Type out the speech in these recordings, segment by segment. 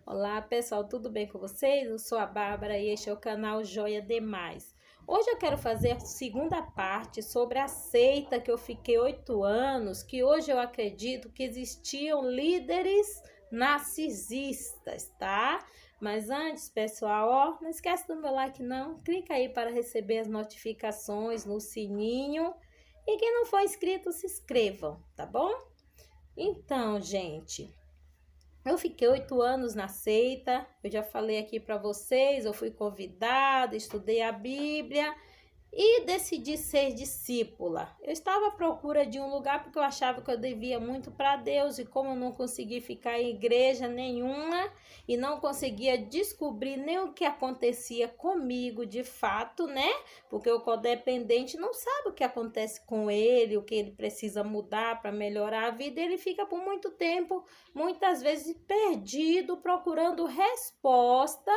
Olá pessoal, tudo bem com vocês? Eu sou a Bárbara e este é o canal Joia Demais. Hoje eu quero fazer a segunda parte sobre a seita que eu fiquei 8 anos, que hoje eu acredito que existiam líderes narcisistas, tá? Mas antes, pessoal, ó, não esquece do meu like não, clica aí para receber as notificações no sininho e quem não for inscrito, se inscrevam, tá bom? Então, gente, eu fiquei 8 anos na seita, eu já falei aqui para vocês, eu fui convidada, estudei a Bíblia e decidi ser discípula. Eu estava à procura de um lugar porque eu achava que eu devia muito para Deus e como eu não consegui ficar em igreja nenhuma e não conseguia descobrir nem o que acontecia comigo de fato, né? Porque o codependente não sabe o que acontece com ele, o que ele precisa mudar para melhorar a vida, ele fica por muito tempo, muitas vezes perdido, procurando resposta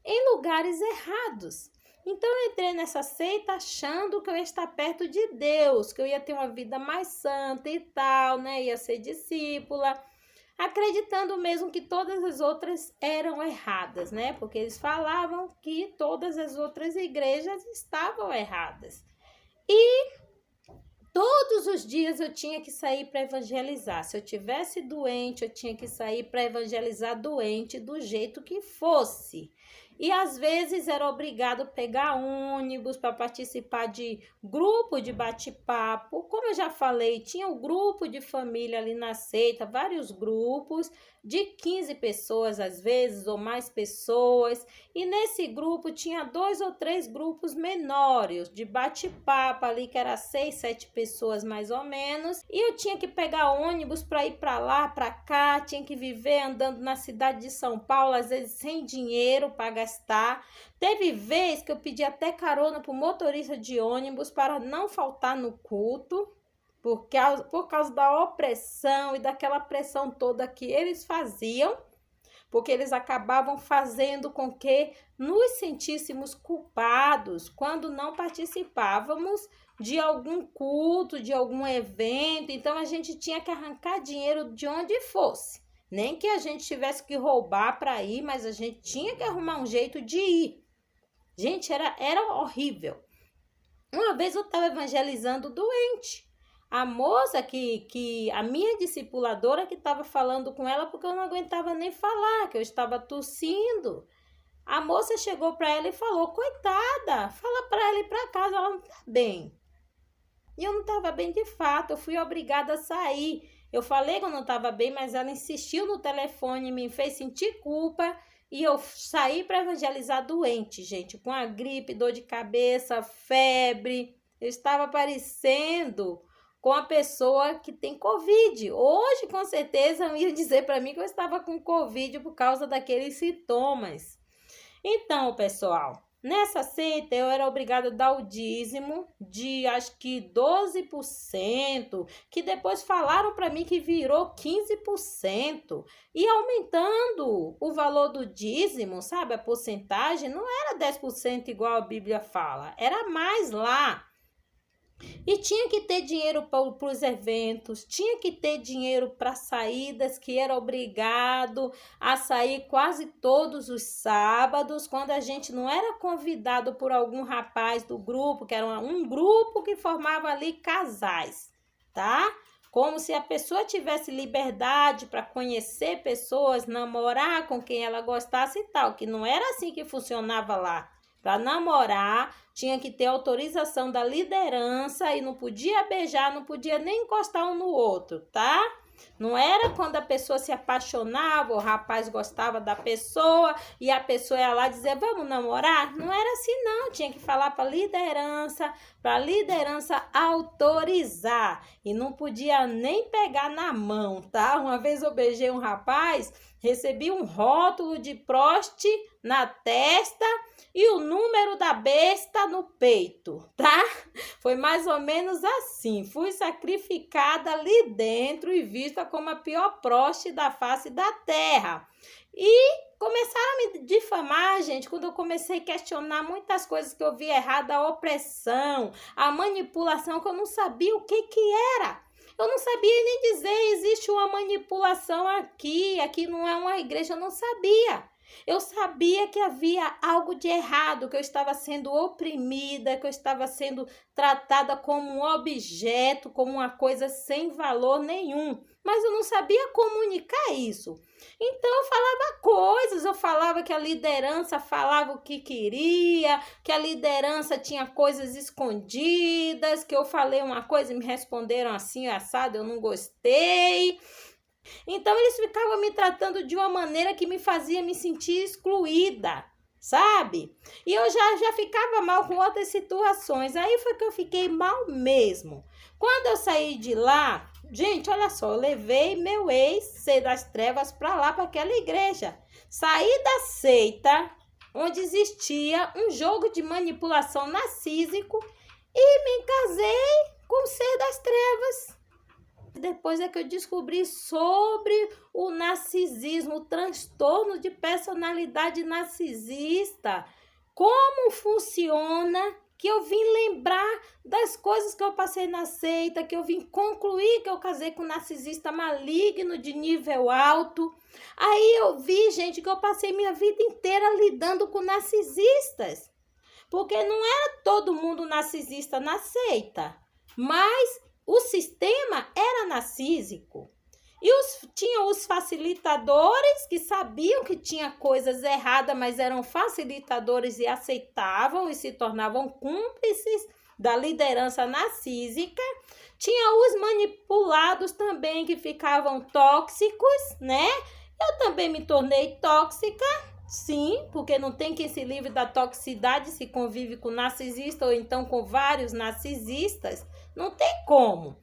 em lugares errados. Então eu entrei nessa seita achando que eu ia estar perto de Deus, que eu ia ter uma vida mais santa e tal, né? Ia ser discípula, acreditando mesmo que todas as outras eram erradas, né? Porque eles falavam que todas as outras igrejas estavam erradas. E todos os dias eu tinha que sair para evangelizar. Se eu tivesse doente, eu tinha que sair para evangelizar doente do jeito que fosse. E às vezes era obrigado a pegar ônibus para participar de grupo de bate-papo. Como eu já falei, tinha um grupo de família ali na seita, vários grupos de 15 pessoas às vezes ou mais pessoas. E nesse grupo tinha 2 ou 3 grupos menores de bate-papo ali, que era 6, 7 pessoas mais ou menos. E eu tinha que pegar ônibus para ir para lá, para cá, tinha que viver andando na cidade de São Paulo, às vezes sem dinheiro para gastar. Teve vez que eu pedi até carona para o motorista de ônibus para não faltar no culto, por causa da opressão e daquela pressão toda que eles faziam, porque eles acabavam fazendo com que nos sentíssemos culpados quando não participávamos de algum culto, de algum evento. Então a gente tinha que arrancar dinheiro de onde fosse, nem que a gente tivesse que roubar para ir, mas a gente tinha que arrumar um jeito de ir. Gente, era horrível. Uma vez eu estava evangelizando doente. A moça a minha discipuladora que estava falando com ela porque eu não aguentava nem falar, que eu estava tossindo. A moça chegou para ela e falou: coitada, fala para ela ir para casa, ela não está bem. E eu não estava bem de fato, eu fui obrigada a sair. Eu falei que eu não estava bem, mas ela insistiu no telefone, me fez sentir culpa e eu saí para evangelizar doente, gente, com a gripe, dor de cabeça, febre. Eu estava parecendo com a pessoa que tem Covid. Hoje, com certeza, iam dizer para mim que eu estava com Covid por causa daqueles sintomas. Então, pessoal, nessa seita eu era obrigada a dar o dízimo de acho que 12%, que depois falaram para mim que virou 15%. E aumentando o valor do dízimo, sabe, a porcentagem, não era 10% igual a Bíblia fala, era mais lá. E tinha que ter dinheiro para os eventos, tinha que ter dinheiro para saídas, que era obrigado a sair quase todos os sábados, quando a gente não era convidado por algum rapaz do grupo, que era um grupo que formava ali casais, tá? Como se a pessoa tivesse liberdade para conhecer pessoas, namorar com quem ela gostasse e tal, que não era assim que funcionava lá. Para namorar, tinha que ter autorização da liderança e não podia beijar, não podia nem encostar um no outro, tá? Não era quando a pessoa se apaixonava, o rapaz gostava da pessoa e a pessoa ia lá dizer, vamos namorar? Não era assim não, tinha que falar para a liderança autorizar e não podia nem pegar na mão, tá? Uma vez eu beijei um rapaz, recebi um rótulo de proste na testa e o número da besta no peito, tá? Foi mais ou menos assim. Fui sacrificada ali dentro e vista como a pior proste da face da terra. E começaram a me difamar, gente, quando eu comecei a questionar muitas coisas que eu vi errado, a opressão, a manipulação, que eu não sabia o que era. Eu não sabia nem dizer, existe uma manipulação aqui não é uma igreja, eu não sabia. Eu sabia que havia algo de errado, que eu estava sendo oprimida, que eu estava sendo tratada como um objeto, como uma coisa sem valor nenhum. Mas eu não sabia comunicar isso. Então eu falava coisas, eu falava que a liderança falava o que queria, que a liderança tinha coisas escondidas, que eu falei uma coisa e me responderam assim, assado, eu não gostei. Então eles ficavam me tratando de uma maneira que me fazia me sentir excluída, sabe? E eu já ficava mal com outras situações. Aí foi que eu fiquei mal mesmo. Quando eu saí de lá, gente, olha só, eu levei meu ex-ser das trevas para lá, para aquela igreja. Saí da seita, onde existia um jogo de manipulação narcísico, e me casei com o ser das trevas. Depois é que eu descobri sobre o narcisismo, o transtorno de personalidade narcisista, como funciona, que eu vim lembrar das coisas que eu passei na seita, que eu vim concluir que eu casei com um narcisista maligno de nível alto. Aí eu vi, gente, que eu passei minha vida inteira lidando com narcisistas, porque não era todo mundo narcisista na seita, mas o sistema era narcísico. E tinha os facilitadores que sabiam que tinha coisas erradas, mas eram facilitadores e aceitavam e se tornavam cúmplices da liderança narcísica. Tinha os manipulados também que ficavam tóxicos, né? Eu também me tornei tóxica, sim, porque não tem quem se livre da toxicidade se convive com narcisista ou então com vários narcisistas. Não tem como.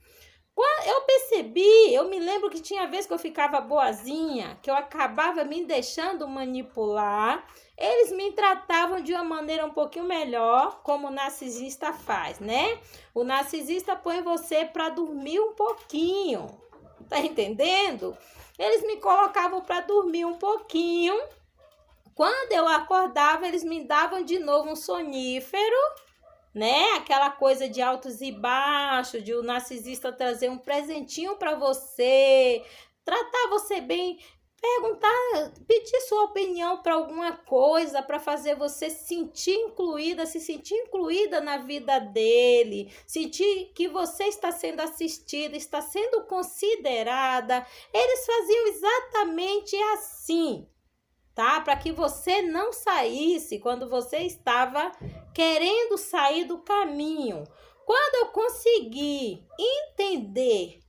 Quando eu percebi, eu me lembro que tinha vez que eu ficava boazinha, que eu acabava me deixando manipular. Eles me tratavam de uma maneira um pouquinho melhor, como o narcisista faz, né? O narcisista põe você para dormir um pouquinho. Tá entendendo? Eles me colocavam para dormir um pouquinho. Quando eu acordava, eles me davam de novo um sonífero, né? Aquela coisa de altos e baixos, de o narcisista trazer um presentinho para você, tratar você bem, perguntar, pedir sua opinião para alguma coisa, para fazer você se sentir incluída na vida dele, sentir que você está sendo assistida, está sendo considerada. Eles faziam exatamente assim, tá? Para que você não saísse quando você estava querendo sair do caminho. Quando eu consegui entender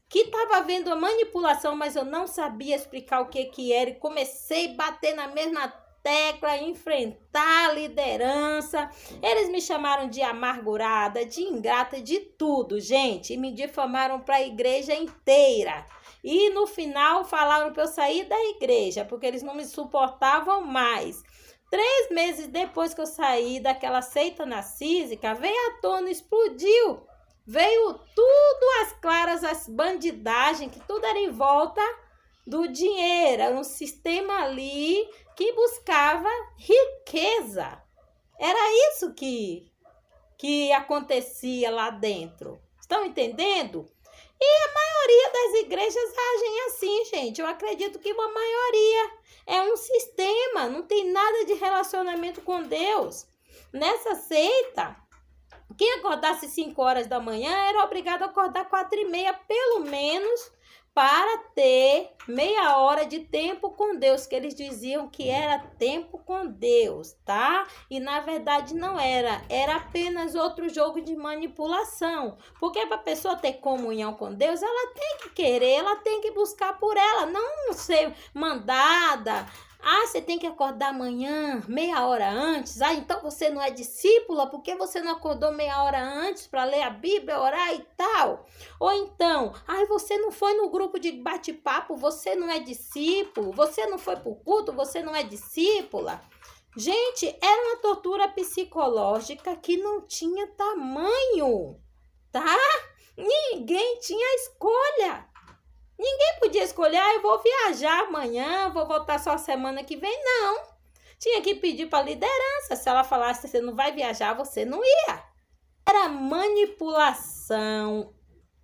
que estava havendo a manipulação, mas eu não sabia explicar o que era, e comecei a bater na mesma tecla, enfrentar a liderança. Eles me chamaram de amargurada, de ingrata, de tudo, gente, e me difamaram para a igreja inteira. E no final falaram para eu sair da igreja, porque eles não me suportavam mais. 3 meses depois que eu saí daquela seita narcísica, veio à tona, explodiu. Veio tudo às claras, as bandidagens, que tudo era em volta do dinheiro. Era um sistema ali que buscava riqueza. Era isso que acontecia lá dentro. Estão entendendo? E a maioria das igrejas agem assim, gente. Eu acredito que uma maioria é um sistema, não tem nada de relacionamento com Deus. Nessa seita, quem acordasse 5 horas da manhã era obrigado a acordar 4h30, pelo menos, para ter meia hora de tempo com Deus, que eles diziam que era tempo com Deus, tá? E na verdade não era, era apenas outro jogo de manipulação, porque para a pessoa ter comunhão com Deus, ela tem que querer, ela tem que buscar por ela, não ser mandada. Ah, você tem que acordar amanhã, meia hora antes. Ah, então você não é discípula porque você não acordou meia hora antes para ler a Bíblia, orar e tal. Ou então, você não foi no grupo de bate-papo, você não é discípulo. Você não foi para o culto, você não é discípula. Gente, era uma tortura psicológica que não tinha tamanho, tá? Ninguém tinha escolha. Ninguém podia escolher, eu vou viajar amanhã, vou voltar só semana que vem. Não. Tinha que pedir para a liderança. Se ela falasse que você não vai viajar, você não ia. Era manipulação.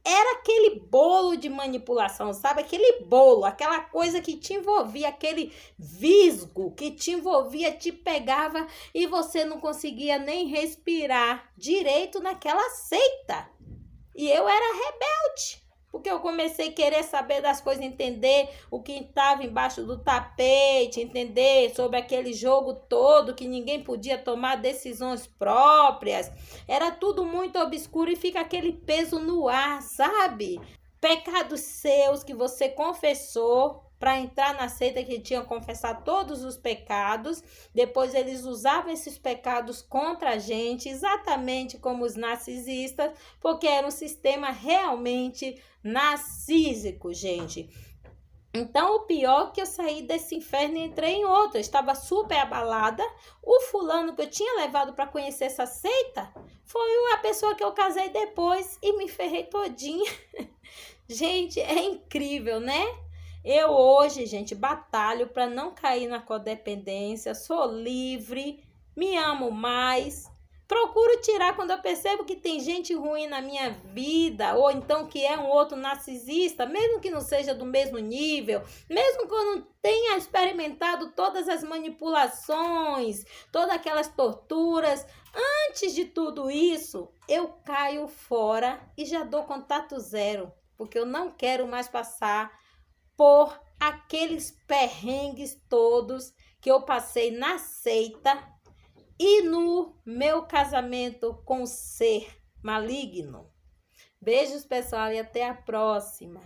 era aquele bolo de manipulação, sabe? Aquele bolo, aquela coisa que te envolvia, aquele visgo que te envolvia, te pegava e você não conseguia nem respirar direito naquela seita. E eu era rebelde, porque eu comecei a querer saber das coisas, entender o que estava embaixo do tapete, entender sobre aquele jogo todo, que ninguém podia tomar decisões próprias. Era tudo muito obscuro e fica aquele peso no ar, sabe? Pecados seus que você confessou para entrar na seita, que tinham que confessar todos os pecados. Depois eles usavam esses pecados contra a gente, exatamente como os narcisistas, porque era um sistema realmente narcísico, gente. Então, o pior é que eu saí desse inferno e entrei em outro. Eu estava super abalada. O fulano que eu tinha levado para conhecer essa seita foi a pessoa que eu casei depois e me ferrei todinha. Gente, é incrível, né? Eu hoje, gente, batalho para não cair na codependência, sou livre, me amo mais. Procuro tirar quando eu percebo que tem gente ruim na minha vida, ou então que é um outro narcisista, mesmo que não seja do mesmo nível, mesmo que eu não tenha experimentado todas as manipulações, todas aquelas torturas. Antes de tudo isso, eu caio fora e já dou contato zero, porque eu não quero mais passar por aqueles perrengues todos que eu passei na seita e no meu casamento com o ser maligno. Beijos, pessoal, e até a próxima.